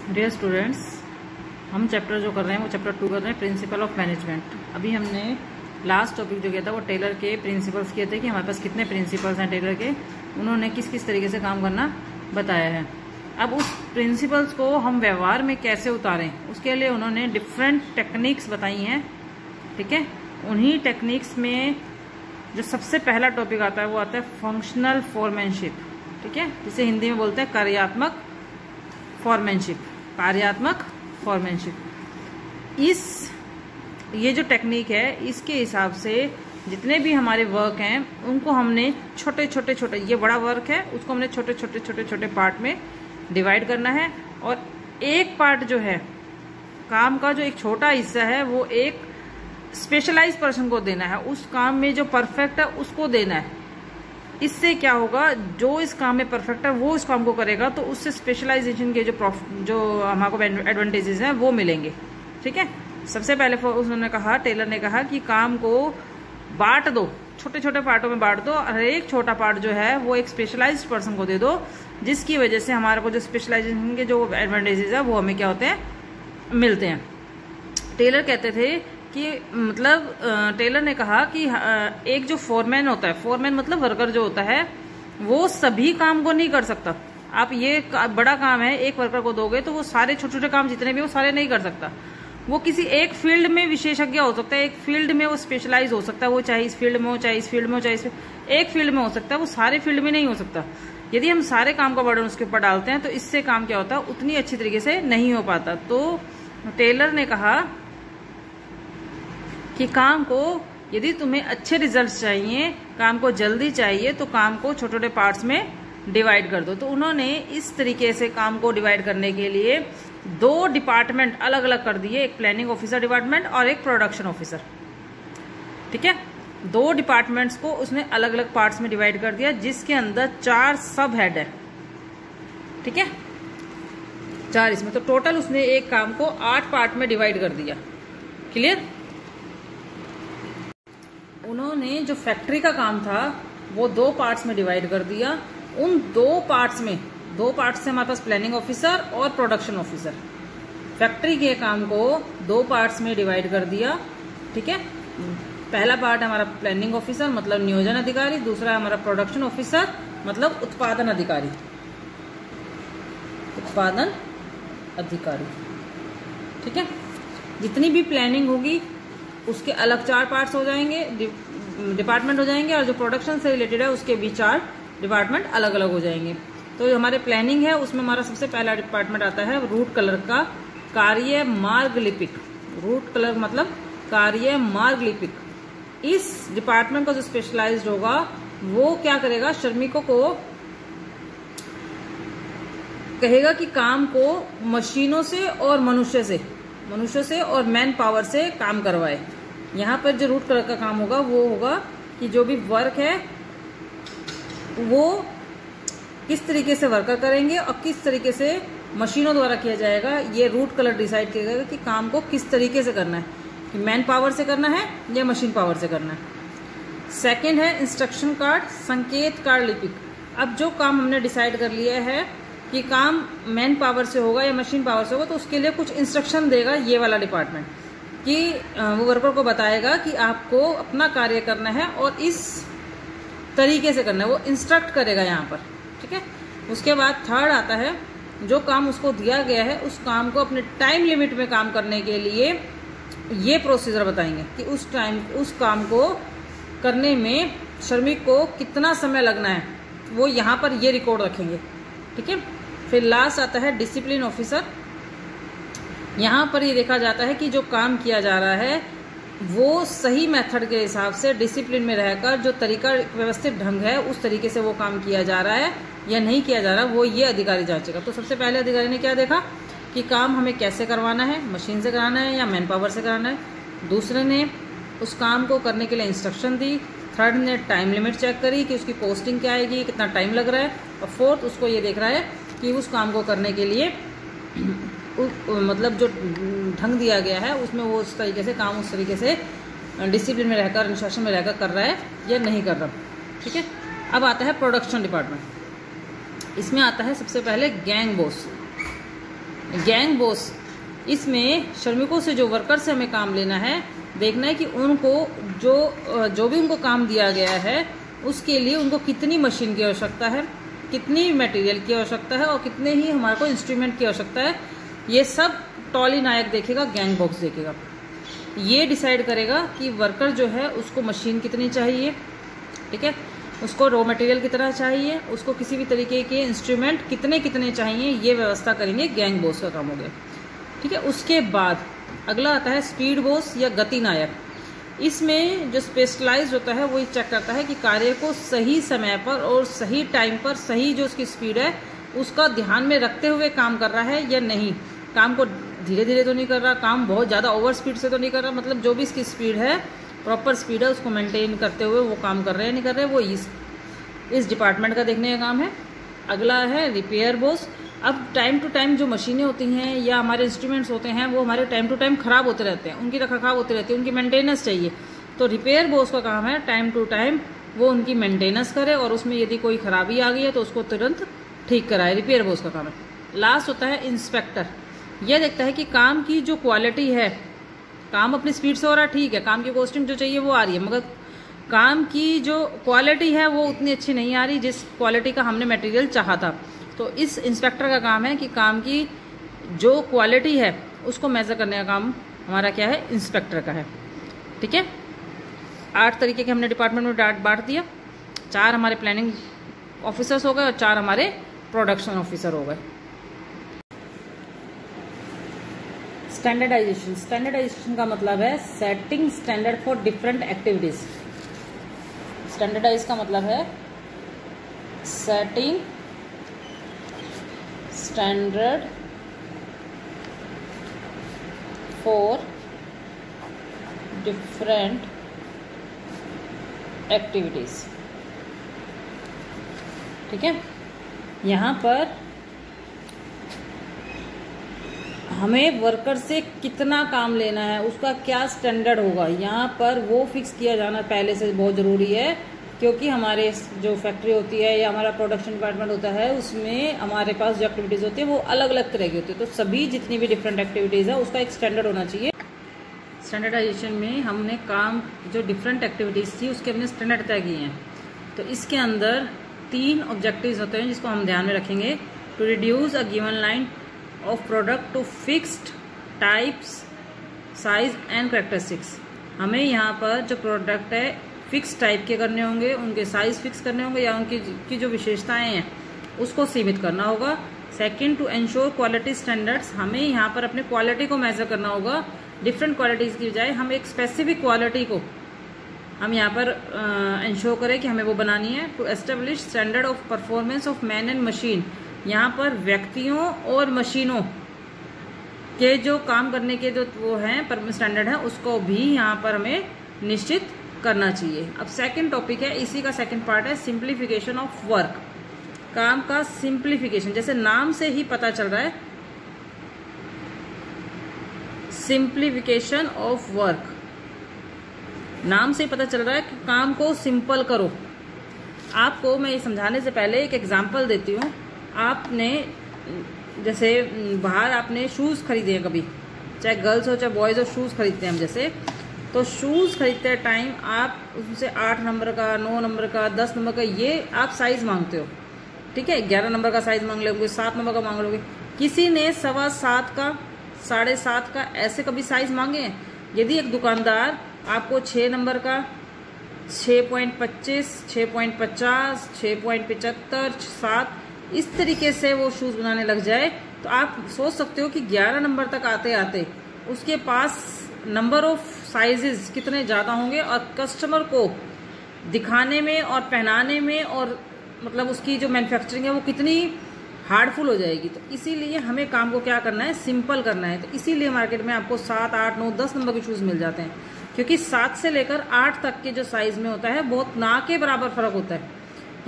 Dear students, हम chapter जो कर रहे हैं वो चैप्टर 2 कर रहे हैं, प्रिंसिपल ऑफ मैनेजमेंट। अभी हमने लास्ट टॉपिक जो किया था वो टेलर के प्रिंसिपल्स किए थे कि हमारे पास कितने प्रिंसिपल्स हैं टेलर के, उन्होंने किस किस तरीके से काम करना बताया है। अब उस प्रिंसिपल्स को हम व्यवहार में कैसे उतारें, उसके लिए उन्होंने डिफरेंट टेक्निक्स बताई हैं। ठीक है, उन्हीं टेक्निक्स में जो सबसे पहला टॉपिक आता है वो आता है फंक्शनल फोरमैनशिप। ठीक है, जिसे हिंदी में बोलते हैं कार्यात्मक फॉरमैनशिप। कार्यात्मक फॉरमैनशिप ये जो टेक्निक है, इसके हिसाब से जितने भी हमारे वर्क हैं उनको हमने छोटे छोटे ये बड़ा वर्क है उसको हमने छोटे छोटे पार्ट में डिवाइड करना है, और एक पार्ट जो है काम का, जो एक छोटा हिस्सा है, वो एक स्पेशलाइज्ड पर्सन को देना है। उस काम में जो परफेक्ट है उसको देना है। इससे क्या होगा, जो इस काम में परफेक्ट है वो इस काम को करेगा, तो उससे स्पेशलाइजेशन के जो हमारे को एडवांटेजेस हैं वो मिलेंगे। ठीक है, सबसे पहले उन्होंने कहा, टेलर ने कहा कि काम को बांट दो, छोटे छोटे पार्टों में बांट दो, और एक छोटा पार्ट जो है वो एक स्पेशलाइज्ड पर्सन को दे दो, जिसकी वजह से हमारे को जो स्पेशलाइजेशन के जो एडवांटेजेस है वो हमें क्या होते हैं, मिलते हैं। टेलर कहते थे कि टेलर ने कहा कि एक जो फोरमैन होता है, फोरमैन मतलब वर्कर जो होता है, वो सभी काम को नहीं कर सकता। आप ये बड़ा काम है एक वर्कर को दोगे तो वो सारे छोटे छोटे काम जितने भी वो सारे नहीं कर सकता। वो किसी एक फील्ड में विशेषज्ञ हो सकता है, एक फील्ड में वो स्पेशलाइज हो सकता है, वो चाहे इस फील्ड में हो, चाहे इस फील्ड में हो, चाहे एक फील्ड में हो सकता है, वो सारे फील्ड में नहीं हो सकता। यदि हम सारे काम का बर्डन उसके ऊपर डालते हैं तो इससे काम क्या होता है, उतनी अच्छी तरीके से नहीं हो पाता। तो टेलर ने कहा कि काम को, यदि तुम्हें अच्छे रिजल्ट्स चाहिए, काम को जल्दी चाहिए, तो काम को छोटे छोटे पार्ट्स में डिवाइड कर दो। तो उन्होंने इस तरीके से काम को डिवाइड करने के लिए 2 डिपार्टमेंट अलग अलग कर दिए, एक प्लानिंग ऑफिसर डिपार्टमेंट और एक प्रोडक्शन ऑफिसर। ठीक है, 2 डिपार्टमेंट्स को उसने अलग अलग पार्ट्स में डिवाइड कर दिया, जिसके अंदर 4 सब हेड है। ठीक है, 4 इसमें, तो टोटल उसने एक काम को 8 पार्ट में डिवाइड कर दिया। क्लियर? उन्होंने जो फैक्ट्री का काम था वो 2 पार्ट्स में डिवाइड कर दिया। उन 2 पार्ट्स से हमारे पास प्लानिंग ऑफिसर और प्रोडक्शन ऑफिसर। फैक्ट्री के काम को 2 पार्ट्स में डिवाइड कर दिया। ठीक है, पहला पार्ट हमारा प्लानिंग ऑफिसर मतलब नियोजन अधिकारी, दूसरा हमारा प्रोडक्शन ऑफिसर मतलब उत्पादन अधिकारी। ठीक है, जितनी भी प्लानिंग होगी उसके अलग 4 पार्ट्स हो जाएंगे, डिपार्टमेंट हो जाएंगे, और जो प्रोडक्शन से रिलेटेड है उसके भी 4 डिपार्टमेंट अलग अलग हो जाएंगे। तो जो हमारे प्लानिंग है उसमें हमारा सबसे पहला डिपार्टमेंट आता है रूट कलर का कार्य मार्ग लिपिक। रूट कलर मतलब कार्य मार्ग लिपिक। इस डिपार्टमेंट का जो स्पेशलाइज्ड होगा वो क्या करेगा, श्रमिकों को कहेगा कि काम को मशीनों से और मनुष्य से और मैन पावर से काम करवाए। यहाँ पर जो रूट कलर का काम होगा वो होगा कि जो भी वर्क है वो किस तरीके से वर्कर करेंगे और किस तरीके से मशीनों द्वारा किया जाएगा। ये रूट कलर डिसाइड करेगा कि काम को किस तरीके से करना है, कि मैन पावर से करना है या मशीन पावर से करना है। सेकंड है इंस्ट्रक्शन कार्ड, संकेत कार्ड लिपिक। अब जो काम हमने डिसाइड कर लिया है कि काम मैन पावर से होगा या मशीन पावर से होगा, तो उसके लिए कुछ इंस्ट्रक्शन देगा ये वाला डिपार्टमेंट, कि वो वर्कर को बताएगा कि आपको अपना कार्य करना है और इस तरीके से करना है, वो इंस्ट्रक्ट करेगा यहाँ पर। ठीक है, उसके बाद थर्ड आता है, जो काम उसको दिया गया है उस काम को अपने टाइम लिमिट में काम करने के लिए ये प्रोसीजर बताएंगे कि उस काम को करने में श्रमिक को कितना समय लगना है, वो यहाँ पर ये रिकॉर्ड रखेंगे। ठीक है, फिर लास्ट आता है डिसिप्लिन ऑफिसर। यहाँ पर ये देखा जाता है कि जो काम किया जा रहा है वो सही मेथड के हिसाब से डिसिप्लिन में रहकर, जो तरीका व्यवस्थित ढंग है उस तरीके से वो काम किया जा रहा है या नहीं किया जा रहा, वो ये अधिकारी जांचेगा। तो सबसे पहले अधिकारी ने क्या देखा कि काम हमें कैसे करवाना है, मशीन से कराना है या मैन पावर से कराना है। दूसरे ने उस काम को करने के लिए इंस्ट्रक्शन दी। थर्ड ने टाइम लिमिट चेक करी कि उसकी पोस्टिंग क्या आएगी, कितना टाइम लग रहा है। और फोर्थ उसको ये देख रहा है कि उस काम को करने के लिए मतलब जो ढंग दिया गया है उसमें वो उस तरीके से काम उस तरीके से डिसिप्लिन में रहकर, अनुशासन में रहकर कर रहा है या नहीं कर रहा। ठीक है, अब आता है प्रोडक्शन डिपार्टमेंट। इसमें आता है सबसे पहले गैंग बॉस। गैंग बॉस, इसमें श्रमिकों से जो वर्कर से हमें काम लेना है, देखना है कि उनको जो भी उनको काम दिया गया है उसके लिए उनको कितनी मशीन की आवश्यकता है, कितनी मटेरियल की आवश्यकता है और कितने ही हमारे को इंस्ट्रूमेंट की आवश्यकता है। ये सब टॉली नायक देखेगा, गैंग बॉस देखेगा। ये डिसाइड करेगा कि वर्कर जो है उसको मशीन कितनी चाहिए, ठीक है, उसको रॉ मटेरियल कितना चाहिए, उसको किसी भी तरीके के इंस्ट्रूमेंट कितने कितने चाहिए, ये व्यवस्था करेंगे, गैंग बॉस का काम हो गया, ठीक है। उसके बाद अगला आता है स्पीड बॉस या गति नायक। इसमें जो स्पेशलाइज्ड होता है वो चेक करता है कि कार्य को सही समय पर और सही टाइम पर सही जो उसकी स्पीड है उसका ध्यान में रखते हुए काम कर रहा है या नहीं। काम को धीरे धीरे तो नहीं कर रहा, काम बहुत ज़्यादा ओवर स्पीड से तो नहीं कर रहा, मतलब जो भी इसकी स्पीड है, प्रॉपर स्पीड है, उसको मेंटेन करते हुए वो काम कर रहे हैं नहीं कर रहे, वो इस डिपार्टमेंट का देखने का काम है। अगला है रिपेयर बॉस। अब टाइम टू टाइम जो मशीनें होती हैं या हमारे इंस्ट्रूमेंट्स होते हैं वो हमारे टाइम टू टाइम ख़राब होते रहते हैं, उनकी रखरखाव होती रहती है, उनकी मेंटेनेंस चाहिए। तो रिपेयर बॉस का काम है टाइम टू टाइम वो उनकी मेंटेनेंस करे और उसमें यदि कोई खराबी आ गई है तो उसको तुरंत ठीक कराए, रिपेयर बॉस का काम है। लास्ट होता है इंस्पेक्टर। यह देखता है कि काम की जो क्वालिटी है, काम अपनी स्पीड से हो रहा है, ठीक है, काम की कॉस्टिंग जो चाहिए वो आ रही है, मगर काम की जो क्वालिटी है वो उतनी अच्छी नहीं आ रही जिस क्वालिटी का हमने मटेरियल चाहा था। तो इस इंस्पेक्टर का काम है कि काम की जो क्वालिटी है उसको मेजर करने का काम हमारा क्या है, इंस्पेक्टर का है, ठीक है। 8 तरीके के हमने डिपार्टमेंट में बांट दिया। 4 हमारे प्लानिंग ऑफिसर्स हो गए और 4 हमारे प्रोडक्शन ऑफिसर हो गए। स्टैंडर्डाइजेशन। स्टैंडर्डाइजेशन का मतलब है setting standard for different activities. Standardize का मतलब है setting standard for different activities, ठीक है। यहाँ पर हमें वर्कर से कितना काम लेना है, उसका क्या स्टैंडर्ड होगा, यहाँ पर वो फिक्स किया जाना पहले से बहुत ज़रूरी है, क्योंकि हमारे जो फैक्ट्री होती है या हमारा प्रोडक्शन डिपार्टमेंट होता है उसमें हमारे पास जो एक्टिविटीज़ होती है वो अलग अलग तरह की होती है। तो सभी जितनी भी डिफरेंट एक्टिविटीज़ है उसका एक स्टैंडर्ड होना चाहिए। स्टैंडर्डाइजेशन में हमने काम जो डिफरेंट एक्टिविटीज़ थी उसके हमने स्टैंडर्ड तय किए हैं। तो इसके अंदर 3 ऑब्जेक्टिव्स होते हैं जिसको हम ध्यान में रखेंगे। To reduce a given line of product to fixed types, size and characteristics. हमें यहाँ पर जो प्रोडक्ट है फिक्स टाइप के करने होंगे, उनके साइज फिक्स करने होंगे या उनकी जो विशेषताएं हैं उसको सीमित करना होगा। Second, to ensure quality standards. हमें यहाँ पर अपने क्वालिटी को मेजर करना होगा। डिफरेंट क्वालिटीज की बजाय हम एक स्पेसिफिक क्वालिटी को हम यहाँ पर इंश्योर करें कि हमें वो बनानी है। To establish standard of performance of man and machine. यहाँ पर व्यक्तियों और मशीनों के जो काम करने के जो वो हैं स्टैंडर्ड है उसको भी यहाँ पर हमें निश्चित करना चाहिए। अब सेकंड टॉपिक है, इसी का सेकंड पार्ट है सिंप्लीफिकेशन ऑफ वर्क। काम का सिंप्लीफिकेशन, जैसे नाम से ही पता चल रहा है, सिंप्लीफिकेशन ऑफ वर्क, नाम से ही पता चल रहा है कि काम को सिंपल करो। आपको मैं ये समझाने से पहले एक एग्जांपल देती हूँ। आपने जैसे बाहर आपने शूज़ खरीदे हैं कभी, चाहे गर्ल्स हो चाहे बॉयज़ हो, शूज़ खरीदते हैं हम जैसे, तो शूज़ खरीदते टाइम आप उनसे 8 नंबर का, 9 नंबर का, 10 नंबर का ये आप साइज़ मांगते हो, ठीक है। 11 नंबर का साइज़ मांग लोगे, 7 नंबर का मांग लोगे। किसी ने 7.25 का, 7.5 का ऐसे कभी साइज़ मांगे हैं? यदि एक दुकानदार आपको 6 नंबर का, 6.25, 6.50, 6.75, 7 इस तरीके से वो शूज़ बनाने लग जाए तो आप सोच सकते हो कि 11 नंबर तक आते आते उसके पास नंबर ऑफ साइजेस कितने ज़्यादा होंगे और कस्टमर को दिखाने में और पहनाने में और मतलब उसकी जो मैन्युफैक्चरिंग है वो कितनी हार्डफुल हो जाएगी। तो इसीलिए हमें काम को क्या करना है, सिंपल करना है। तो इसीलिए मार्केट में आपको 7, 8, 9, 10 नंबर के शूज़ मिल जाते हैं, क्योंकि 7 से लेकर 8 तक के जो साइज़ में होता है बहुत ना के बराबर फ़र्क होता है।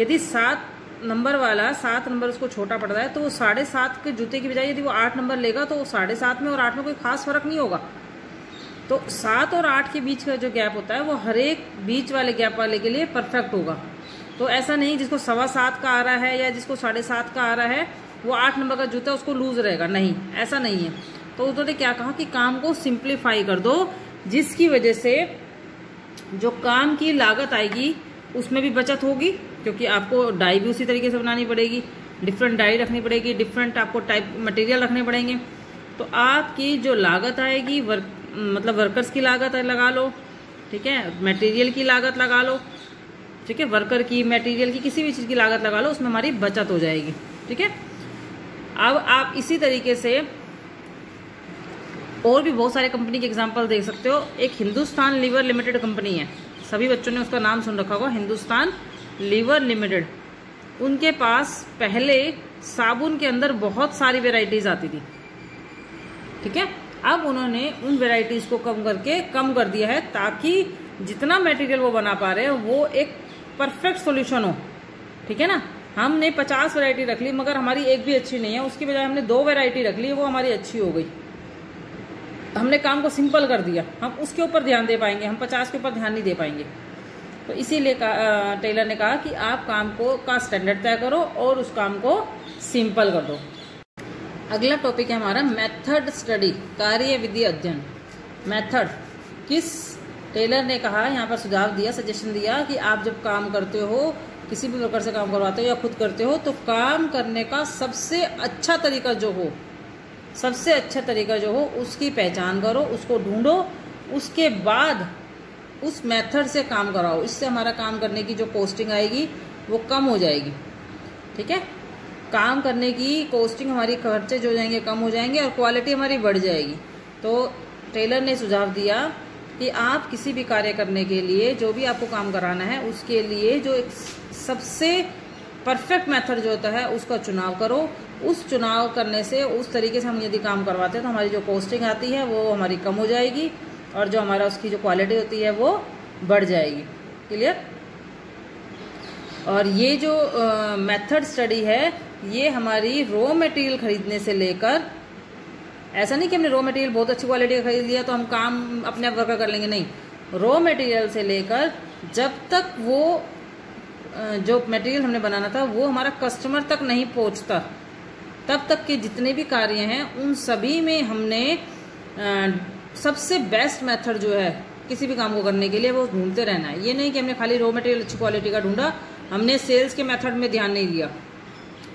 यदि 7 नंबर वाला 7 नंबर उसको छोटा पड़ रहा है तो वो 7.5 के जूते की बजाय यदि वो 8 नंबर लेगा तो 7.5 में और 8 में कोई खास फर्क नहीं होगा। तो 7 और 8 के बीच का जो गैप होता है वो हर एक बीच वाले गैप वाले के लिए परफेक्ट होगा। तो ऐसा नहीं जिसको 7.25 का आ रहा है या जिसको 7.5 का आ रहा है वो 8 नंबर का जूता उसको लूज रहेगा, नहीं, ऐसा नहीं है। तो उन्होंने क्या कहा कि काम को सिंप्लीफाई कर दो, जिसकी वजह से जो काम की लागत आएगी उसमें भी बचत होगी, क्योंकि आपको डाई भी उसी तरीके से बनानी पड़ेगी, डिफरेंट डाई रखनी पड़ेगी, डिफरेंट आपको टाइप मटेरियल रखने पड़ेंगे। तो आपकी जो लागत आएगी मतलब वर्कर्स की लागत लगा लो, ठीक है, मटेरियल की लागत लगा लो, ठीक है, वर्कर की, मटेरियल की, किसी भी चीज़ की लागत लगा लो, उसमें हमारी बचत हो जाएगी, ठीक है। अब आप इसी तरीके से और भी बहुत सारे कंपनी के एग्जांपल देख सकते हो। एक हिंदुस्तान लीवर लिमिटेड कंपनी है, सभी बच्चों ने उसका नाम सुन रखा होगा, हिंदुस्तान लीवर लिमिटेड। उनके पास पहले साबुन के अंदर बहुत सारी वेराइटीज आती थी, ठीक है। अब उन्होंने उन वेराइटीज को कम कर दिया है, ताकि जितना मटेरियल वो बना पा रहे हैं वो एक परफेक्ट सॉल्यूशन हो, ठीक है ना। हमने 50 वैरायटी रख ली मगर हमारी एक भी अच्छी नहीं है, उसकी बजाय हमने 2 वैरायटी रख ली, वो हमारी अच्छी हो गई। हमने काम को सिंपल कर दिया, हम उसके ऊपर ध्यान दे पाएंगे, हम 50 के ऊपर ध्यान नहीं दे पाएंगे। तो इसीलिए टेलर ने कहा कि आप काम का स्टैंडर्ड तय करो और उस काम को सिंपल कर दो। अगला टॉपिक है हमारा मेथड स्टडी, कार्य विधि अध्ययन। मेथड, किस टेलर ने कहा, यहाँ पर सुझाव दिया, सजेशन दिया कि आप जब काम करते हो, किसी भी वर्कर से काम करवाते हो या खुद करते हो, तो काम करने का सबसे अच्छा तरीका जो हो, उसकी पहचान करो, उसको ढूंढो, उसके बाद उस मेथड से काम कराओ। इससे हमारा काम करने की जो कॉस्टिंग आएगी वो कम हो जाएगी, ठीक है। काम करने की कॉस्टिंग, हमारी खर्चे जो जाएंगे कम हो जाएंगे और क्वालिटी हमारी बढ़ जाएगी। तो टेलर ने सुझाव दिया कि आप किसी भी कार्य करने के लिए, जो भी आपको काम कराना है, उसके लिए जो एक सबसे परफेक्ट मेथड जो होता है उसका चुनाव करो। उस चुनाव करने से, उस तरीके से हम यदि काम करवाते हैं तो हमारी जो कॉस्टिंग आती है वो हमारी कम हो जाएगी और जो हमारा उसकी जो क्वालिटी होती है वो बढ़ जाएगी। क्लियर। और ये जो मेथड स्टडी है, ये हमारी रॉ मटेरियल खरीदने से लेकर, ऐसा नहीं कि हमने रॉ मटेरियल बहुत अच्छी क्वालिटी का खरीद लिया तो हम काम अपने आप वर्कर कर लेंगे, नहीं। रॉ मटेरियल से लेकर जब तक वो जो मटेरियल हमने बनाना था वो हमारा कस्टमर तक नहीं पहुंचता, तब तक के जितने भी कार्य हैं उन सभी में हमने सबसे बेस्ट मेथड जो है किसी भी काम को करने के लिए वो ढूंढते रहना है। ये नहीं कि हमने खाली रॉ मटेरियल अच्छी क्वालिटी का ढूंढा, हमने सेल्स के मेथड में ध्यान नहीं दिया,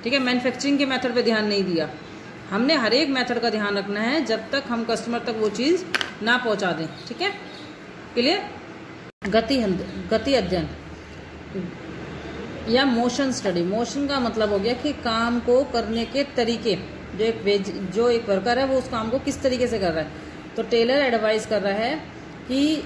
ठीक है, मैन्युफैक्चरिंग के मेथड पे ध्यान नहीं दिया। हमने हर एक मेथड का ध्यान रखना है जब तक हम कस्टमर तक वो चीज़ ना पहुंचा दें, ठीक है। क्लियर। गति अध्ययन या मोशन स्टडी। मोशन का मतलब हो गया कि काम को करने के तरीके, जो एक वर्कर है वो उस काम को किस तरीके से कर रहा है। तो टेलर एडवाइस कर रहा है कि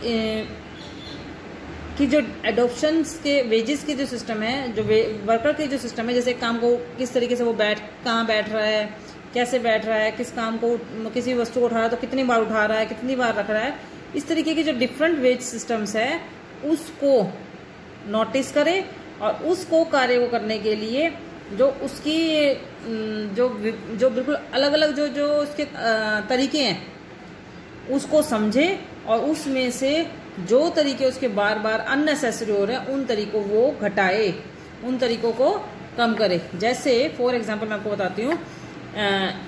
जो एडॉप्शंस के वेजेस के जो सिस्टम है, जो वर्कर के जो सिस्टम है, जैसे काम को किस तरीके से वो कहाँ बैठ रहा है, कैसे बैठ रहा है, किस काम को, किसी वस्तु को उठा रहा है तो कितनी बार उठा रहा है, कितनी बार रख रहा है, इस तरीके के जो डिफरेंट वेज सिस्टम्स है उसको नोटिस करे और उसको कार्य को करने के लिए जो उसकी जो बिल्कुल अलग अलग जो उसके तरीके हैं उसको समझे और उसमें से जो तरीके उसके बार बार अननेसेसरी हो रहे हैं उन तरीकों वो घटाए, उन तरीकों को कम करे। जैसे फॉर एग्जांपल मैं आपको बताती हूँ,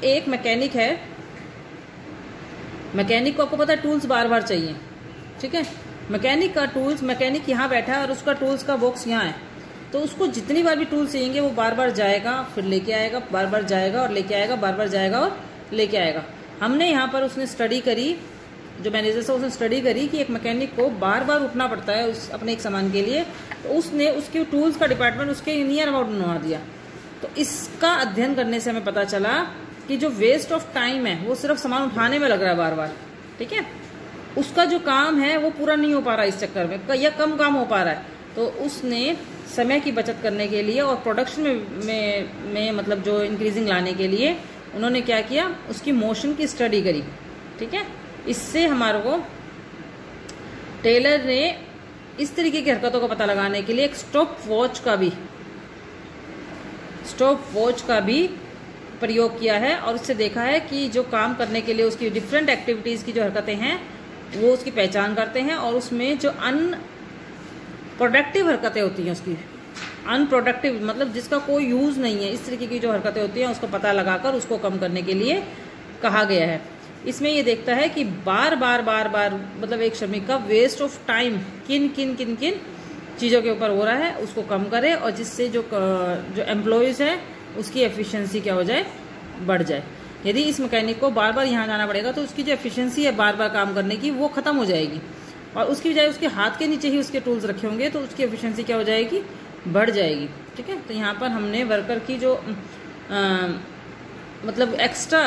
एक मैकेनिक है, मैकेनिक को आपको पता है टूल्स बार बार चाहिए, ठीक है। मैकेनिक यहाँ बैठा है और उसका टूल्स का बॉक्स यहाँ है, तो उसको जितनी बार भी टूल्स चाहिए वो बार बार जाएगा, फिर लेके आएगा, बार बार जाएगा और लेके आएगा, बार बार जाएगा और लेके आएगा। हमने यहाँ पर उसने स्टडी करी, जो मैनेजर से उसने स्टडी करी कि एक मैकेनिक को बार बार उठना पड़ता है अपने एक सामान के लिए, तो उसने उसके टूल्स का डिपार्टमेंट उसके नियर अबाउट बनवा दिया। तो इसका अध्ययन करने से हमें पता चला कि जो वेस्ट ऑफ टाइम है वो सिर्फ सामान उठाने में लग रहा है बार बार, ठीक है, उसका जो काम है वो पूरा नहीं हो पा रहा इस चक्कर में, या कम काम हो पा रहा है। तो उसने समय की बचत करने के लिए और प्रोडक्शन में मतलब जो इंक्रीजिंग लाने के लिए उन्होंने क्या किया, उसकी मोशन की स्टडी करी, ठीक है। इससे हमारे को टेलर ने इस तरीके की हरकतों का पता लगाने के लिए एक स्टॉप वॉच का भी प्रयोग किया है और उससे देखा है कि जो काम करने के लिए उसकी डिफरेंट एक्टिविटीज़ की जो हरकतें हैं वो उसकी पहचान करते हैं और उसमें जो प्रोडक्टिव हरकतें होती हैं उसकी अनप्रोडक्टिव मतलब जिसका कोई यूज़ नहीं है, इस तरीके की जो हरकतें होती हैं उसको पता लगाकर उसको कम करने के लिए कहा गया है। इसमें ये देखता है कि बार बार मतलब एक श्रमिक का वेस्ट ऑफ टाइम किन किन किन किन चीज़ों के ऊपर हो रहा है उसको कम करे, और जिससे जो एम्प्लॉयज़ है उसकी एफिशिएंसी क्या हो जाए, बढ़ जाए। यदि इस मैकेनिक को बार बार यहाँ जाना पड़ेगा तो उसकी जो एफिशिएंसी है बार बार काम करने की वो ख़त्म हो जाएगी, और उसकी बजाय उसके हाथ के नीचे ही उसके टूल्स रखे होंगे तो उसकी एफिशिएंसी क्या हो जाएगी, बढ़ जाएगी। ठीक है, तो यहाँ पर हमने वर्कर की जो मतलब एक्स्ट्रा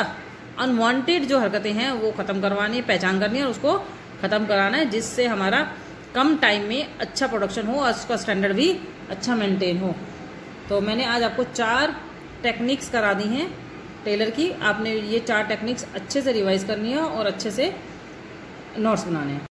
अनवांटेड जो हरकतें हैं वो ख़त्म करवानी है, पहचान करनी है और उसको ख़त्म कराना है, जिससे हमारा कम टाइम में अच्छा प्रोडक्शन हो और उसका स्टैंडर्ड भी अच्छा मेंटेन हो। तो मैंने आज आपको 4 टेक्निक्स करा दी हैं टेलर की। आपने ये 4 टेक्निक्स अच्छे से रिवाइज करनी है और अच्छे से नोट्स बनाने हैं।